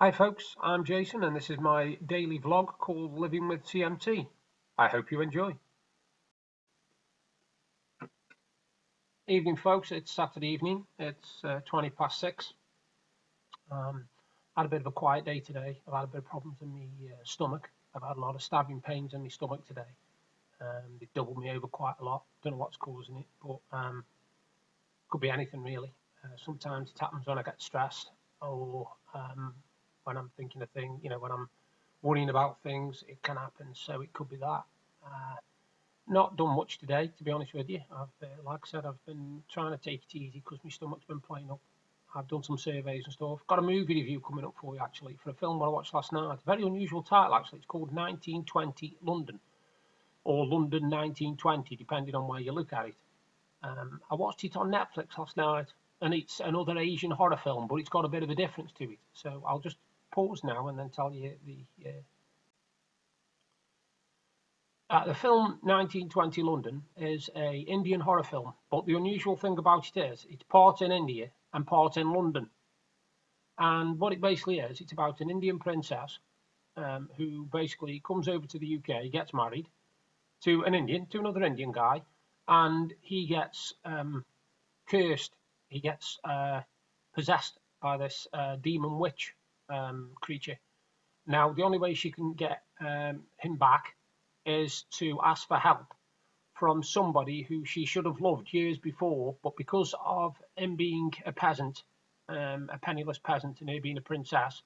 Hi folks, I'm Jason and this is my daily vlog called Living with CMT. I hope you enjoy. Evening folks, it's Saturday evening, it's 20 past 6. Had a bit of a quiet day today. I've had a bit of problems in my stomach. I've had a lot of stabbing pains in my stomach today. They doubled me over quite a lot. Don't know what's causing it, but could be anything really. Sometimes it happens when I get stressed or when I'm thinking of things, when I'm worrying about things, it can happen. So it could be that. Not done much today, to be honest with you. Like I said, I've been trying to take it easy because my stomach's been playing up. I've done some surveys and stuff. Got a movie review coming up for you actually for a film I watched last night. Very unusual title actually. It's called 1920 London or London 1920, depending on where you look at it. I watched it on Netflix last night, and it's another Asian horror film, but it's got a bit of a difference to it. So I'll just pause now and then tell you the film 1920 London is a Indian horror film, but the unusual thing about it is it's part in India and part in London. And what it basically is, it's about an Indian princess who basically comes over to the UK, gets married to another Indian guy, and he gets cursed. He gets possessed by this demon witch creature. Now, the only way she can get him back is to ask for help from somebody who she should have loved years before, but because of him being a peasant, a penniless peasant, and her being a princess,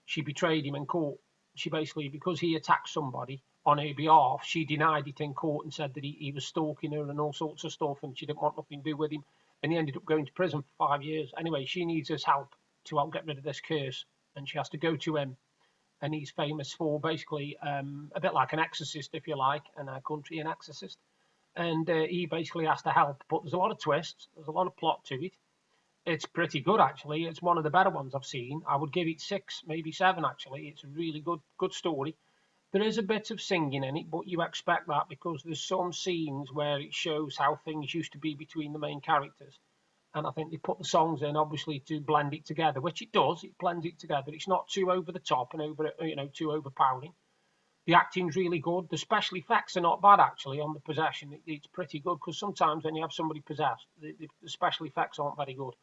she betrayed him in court. She basically, because he attacked somebody on her behalf, she denied it in court and said that he was stalking her and all sorts of stuff, and she didn't want nothing to do with him, and he ended up going to prison for 5 years. Anyway, she needs his help to help get rid of this curse, and she has to go to him. And he's famous for basically a bit like an exorcist, if you like, in our country, an exorcist. And he basically has to help. But there's a lot of twists. There's a lot of plot to it. It's pretty good, actually. It's one of the better ones I've seen. I would give it 6, maybe 7, actually. It's a really good story. There is a bit of singing in it, but you expect that because there's some scenes where it shows how things used to be between the main characters. And I think they put the songs in obviously to blend it together, which it does. It blends it together. It's not too over the top and too overpowering. The acting's really good. The special effects are not bad actually on the possession. It's pretty good because sometimes when you have somebody possessed, the special effects aren't very good,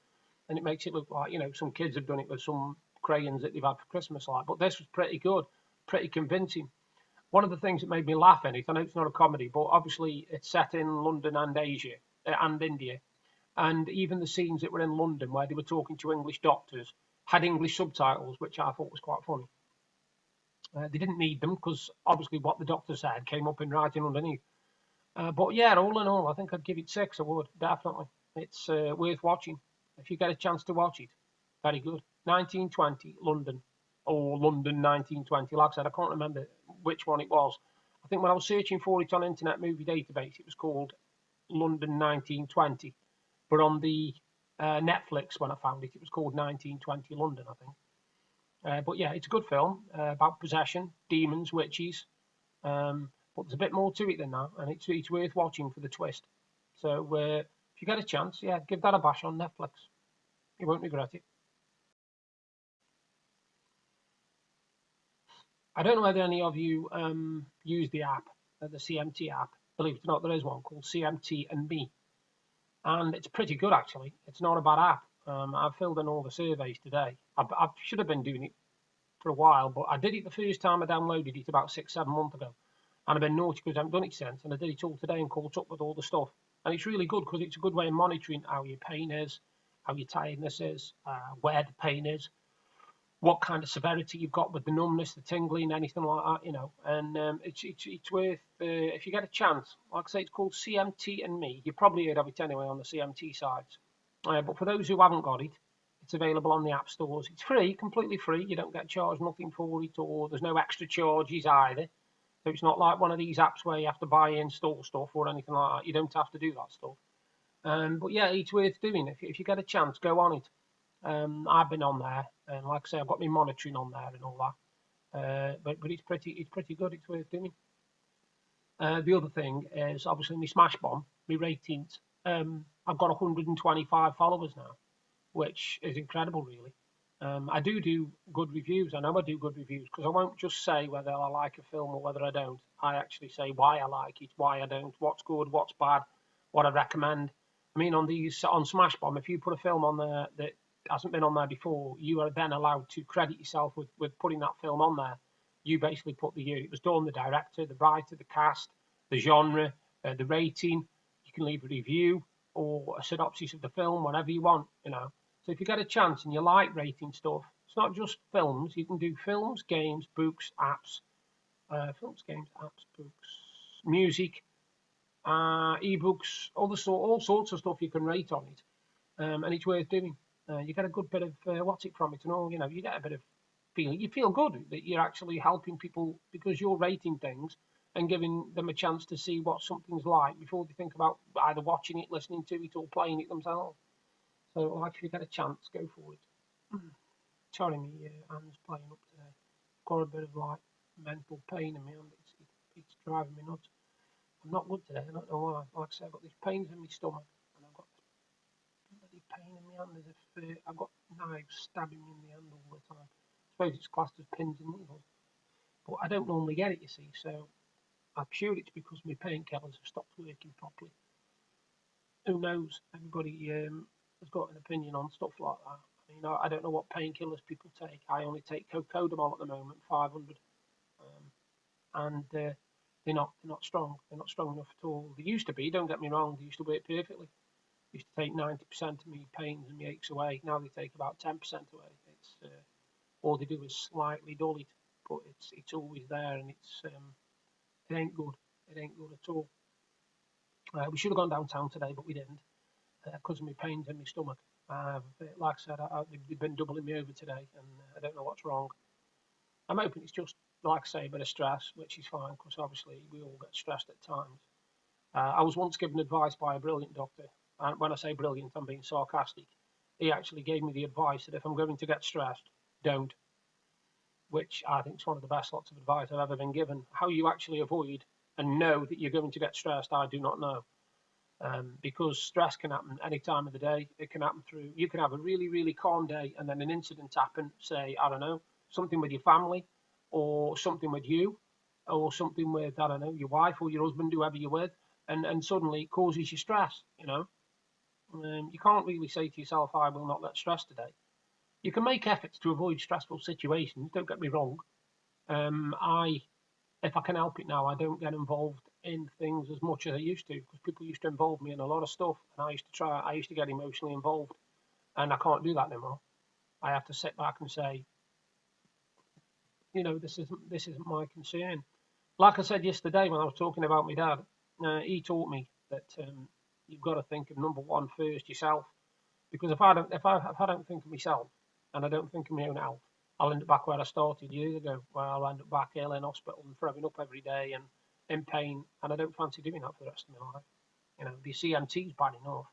and it makes it look like some kids have done it with some crayons that they've had for Christmas, like. But this was pretty good, pretty convincing. One of the things that made me laugh in it, I know it's not a comedy, but obviously it's set in London and Asia and India. And even the scenes that were in London where they were talking to English doctors had English subtitles, which I thought was quite funny. They didn't need them because obviously what the doctor said came up in writing underneath. But yeah, all in all, I think I'd give it 6. I would, definitely. It's worth watching. If you get a chance to watch it, very good. 1920 London, or London 1920. Like I said, I can't remember which one it was. I think when I was searching for it on Internet Movie Database, it was called London 1920. But on the Netflix, when I found it, it was called 1920 London, I think. But yeah, it's a good film about possession, demons, witches. But there's a bit more to it than that, and it's worth watching for the twist. So if you get a chance, yeah, give that a bash on Netflix. You won't regret it. I don't know whether any of you use the app, the CMT app. Believe it or not, there is one called CMT and Me. And it's pretty good actually. It's not a bad app. I've filled in all the surveys today. I should have been doing it for a while, but I did it the first time I downloaded it about 6-7 months ago, and I've been naughty because I haven't done it since. And I did it all today and caught up with all the stuff. And it's really good because it's a good way of monitoring how your pain is, how your tiredness is, where the pain is, what kind of severity you've got with the numbness, the tingling, anything like that, And it's worth, if you get a chance, like I say, it's called CMT and Me. You've probably heard of it anyway on the CMT sites. But for those who haven't got it, it's available on the app stores. It's free, completely free. You don't get charged nothing for it, or there's no extra charges either. So it's not like one of these apps where you have to buy and install stuff or anything like that. You don't have to do that stuff. But yeah, it's worth doing. If you get a chance, go on it. I've been on there, and like I say, I've got my monitoring on there and all that. But it's pretty good. It's worth doing. The other thing is obviously my Smash Bomb, my ratings. I've got 125 followers now, which is incredible, really. I do good reviews. I know I do good reviews because I won't just say whether I like a film or whether I don't. I actually say why I like it, why I don't, what's good, what's bad, what I recommend. I mean, on Smashbomb, if you put a film on there that hasn't been on there before, you are then allowed to credit yourself with putting that film on there. You basically put the year it was done, the director, the writer, the cast, the genre, the rating. You can leave a review or a synopsis of the film, whatever you want, you know. So if you get a chance and you like rating stuff, it's not just films. You can do films, games, books, apps, music, ebooks, all sorts of stuff you can rate on it, and it's worth doing. You get a good bit of what's it from it, and all, you know, you get a bit of feeling. You feel good that you're actually helping people because you're rating things and giving them a chance to see what something's like before they think about either watching it, listening to it, or playing it themselves. So, like, if you get a chance, go for it. Sorry, me hand's playing up today. Got a bit of like mental pain in my hand. It's driving me nuts. I'm not good today. I don't know why. Like I said, I've got these pains in my stomach, and I've got bloody pain in my hand as if I've got knives stabbing me in the hand all the time. I suppose it's classed as pins and needles, but I don't normally get it, you see. So I'm sure it's because my painkillers have stopped working properly. Who knows? Everybody has got an opinion on stuff like that. You know, I don't know what painkillers people take. I only take cocodamol at the moment, 500, and they're not strong. They're not strong enough at all. They used to be. Don't get me wrong. They used to work perfectly. They used to take 90% of my pains and my aches away. Now they take about 10% away. It's all they do is slightly dull it, but it's always there, and it ain't good. It ain't good at all. We should have gone downtown today, but we didn't because of my pains in my stomach. Like I said, they've been doubling me over today, and I don't know what's wrong. I'm hoping it's just, like I say, a bit of stress, which is fine because obviously we all get stressed at times. I was once given advice by a brilliant doctor, and when I say brilliant, I'm being sarcastic. He actually gave me the advice that if I'm going to get stressed, don't, which I think is one of the best lots of advice I've ever been given. How you actually avoid and know that you're going to get stressed, I do not know. Because stress can happen any time of the day. It can happen through, you can have a really, really calm day and then an incident happen, say, I don't know, something with your family or something with you or something with, I don't know, your wife or your husband, whoever you're with, and suddenly it causes you stress, you know. You can't really say to yourself, I will not let stress today. You can make efforts to avoid stressful situations, don't get me wrong. If I can help it now, I don't get involved in things as much as I used to because people used to involve me in a lot of stuff, and I used to get emotionally involved, and I can't do that anymore. I have to sit back and say, you know, this isn't my concern. Like I said yesterday when I was talking about my dad, he taught me that you've got to think of number one first, yourself, because if I don't think of myself and I don't think of my own health, I'll end up back where I started years ago, where I'll end up back ill in hospital and throwing up every day and in pain, and I don't fancy doing that for the rest of my life. You know, the CMT is bad enough.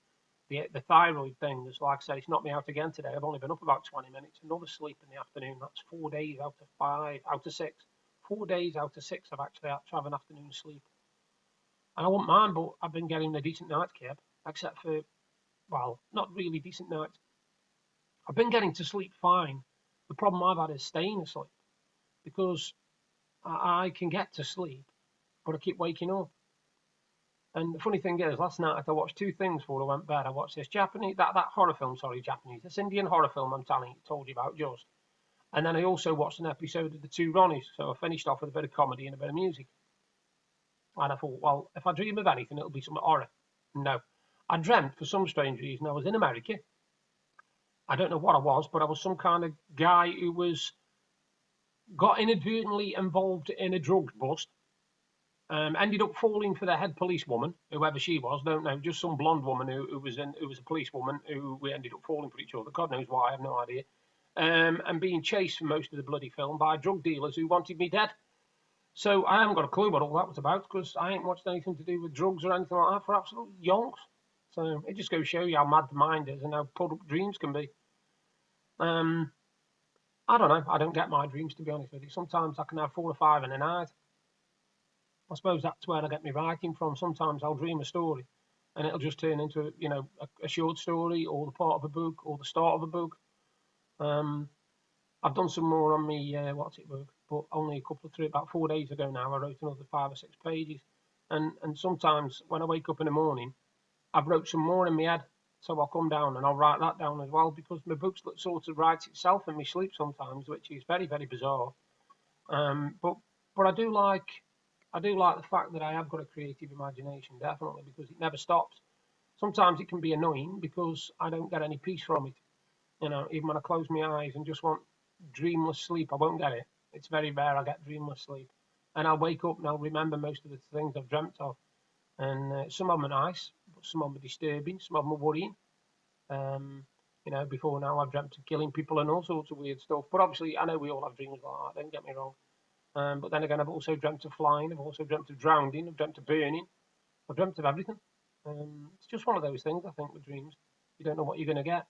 The thyroid thing is, like I said, it's knocked me out again today. I've only been up about 20 minutes. Another sleep in the afternoon. That's 4 days out of 5, out of 6. 4 days out of 6 I've actually had to have an afternoon sleep. And I wouldn't mind, but I've been getting a decent night's sleep, except for, well, not really decent nights. I've been getting to sleep fine. The problem I've had is staying asleep because I can get to sleep, but I keep waking up. And the funny thing is, last night I watched two things before I went to bed. I watched this this Indian horror film told you about just. And then I also watched an episode of The Two Ronnies. So I finished off with a bit of comedy and a bit of music. And I thought, well, if I dream of anything, it'll be some horror. No. I dreamt, for some strange reason, I was in America. I don't know what I was, but I was some kind of guy who got inadvertently involved in a drugs bust. Ended up falling for the head policewoman, whoever she was, don't know, just some blonde woman who was a policewoman who we ended up falling for each other. God knows why, I have no idea. And being chased for most of the bloody film by drug dealers who wanted me dead. So I haven't got a clue what all that was about because I ain't watched anything to do with drugs or anything like that for absolute yonks. So it just goes to show you how mad the mind is and how pulled up dreams can be. I don't know. I don't get my dreams, to be honest with you. Sometimes I can have 4 or 5 in a night. I suppose that's where I get my writing from. Sometimes I'll dream a story and it'll just turn into, you know, a short story or the part of a book or the start of a book. I've done some more on me what's it work, but only about 4 days ago now I wrote another 5 or 6 pages, and sometimes when I wake up in the morning I've wrote some more in my head, so I'll come down and I'll write that down as well, because my book sort of writes itself in my sleep sometimes, which is very, very bizarre. But I do like the fact that I have got a creative imagination, definitely, because it never stops. Sometimes it can be annoying because I don't get any peace from it. You know, even when I close my eyes and just want dreamless sleep, I won't get it. It's very rare I get dreamless sleep, and I'll wake up and I'll remember most of the things I've dreamt of. And some of them are nice, but some of them are disturbing, some of them are worrying. Um, you know, before now I've dreamt of killing people and all sorts of weird stuff. But obviously, I know we all have dreams like that, don't get me wrong. But then again, I've also dreamt of flying, I've also dreamt of drowning, I've dreamt of burning, I've dreamt of everything. It's just one of those things, I think, with dreams. You don't know what you're going to get.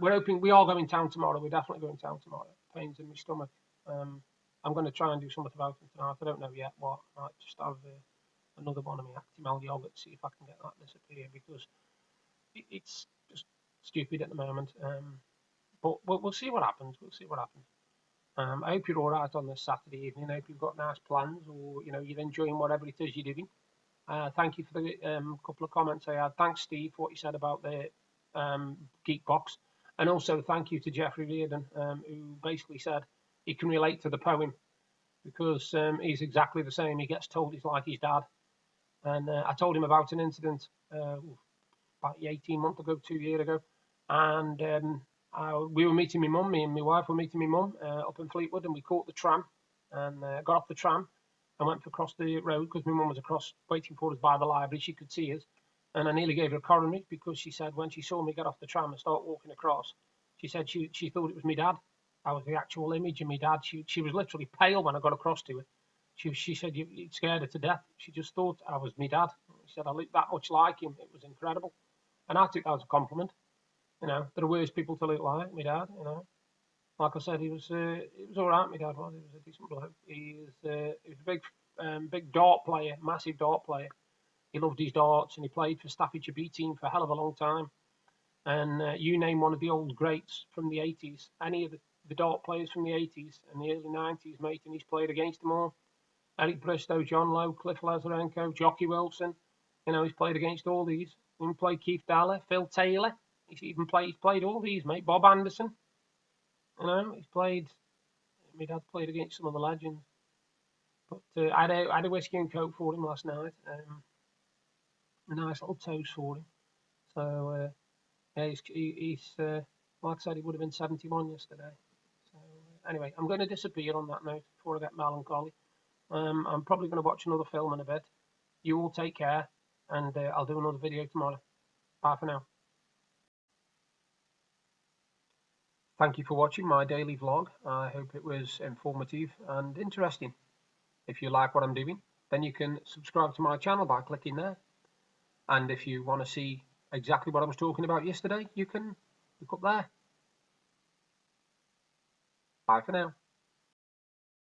We're hoping we are going town tomorrow. We're definitely going town tomorrow. Pains in my stomach. I'm going to try and do something about it tonight. I don't know yet what. I might just have another one of my Actimel yogurt, see if I can get that disappear, because it's just stupid at the moment. But we'll see what happens. We'll see what happens. I hope you're all right on this Saturday evening. I hope you've got nice plans, or you're enjoying whatever it is you're doing. Thank you for the couple of comments I had. Thanks, Steve, for what you said about the Geek Box, and also thank you to Jeffrey Reardon, who basically said he can relate to the poem, because he's exactly the same. He gets told he's like his dad, and I told him about an incident about 18 months ago, 2 years ago, and we were meeting my mum. Me and my wife were meeting my mum up in Fleetwood, and we caught the tram and got off the tram and went across the road, because my mum was across waiting for us by the library. She could see us, and I nearly gave her a coronary, because she said when she saw me get off the tram and start walking across, she said she thought it was my dad. I was the actual image of my dad. She was literally pale when I got across to her. She said it scared her to death. She just thought I was my dad. She said I looked that much like him. It was incredible, and I took that as a compliment. There are worse people to look like my dad. Like I said, he was all right. My dad was. He was a decent bloke. He was a big dart player, massive dart player. He loved his darts, and he played for Staffordshire B team for a hell of a long time. And you name one of the old greats from the 80s, any of the dart players from the 80s and the early 90s, mate, and he's played against them all. Eric Bristow, John Lowe, Cliff Lazarenko, Jockey Wilson. He's played against all these. He played Keith Daller, Phil Taylor. He's played all these, mate. Bob Anderson. He's played. My dad played against some of the legends. But I had a whiskey and coke for him last night. A nice little toast for him. So yeah, he's like I said, he would have been 71 yesterday. So anyway, I'm going to disappear on that note before I get melancholy. I'm probably going to watch another film in a bit. You all take care, and I'll do another video tomorrow. Bye for now. Thank you for watching my daily vlog. I hope it was informative and interesting. If you like what I'm doing, then you can subscribe to my channel by clicking there. And if you want to see exactly what I was talking about yesterday, you can look up there. Bye for now.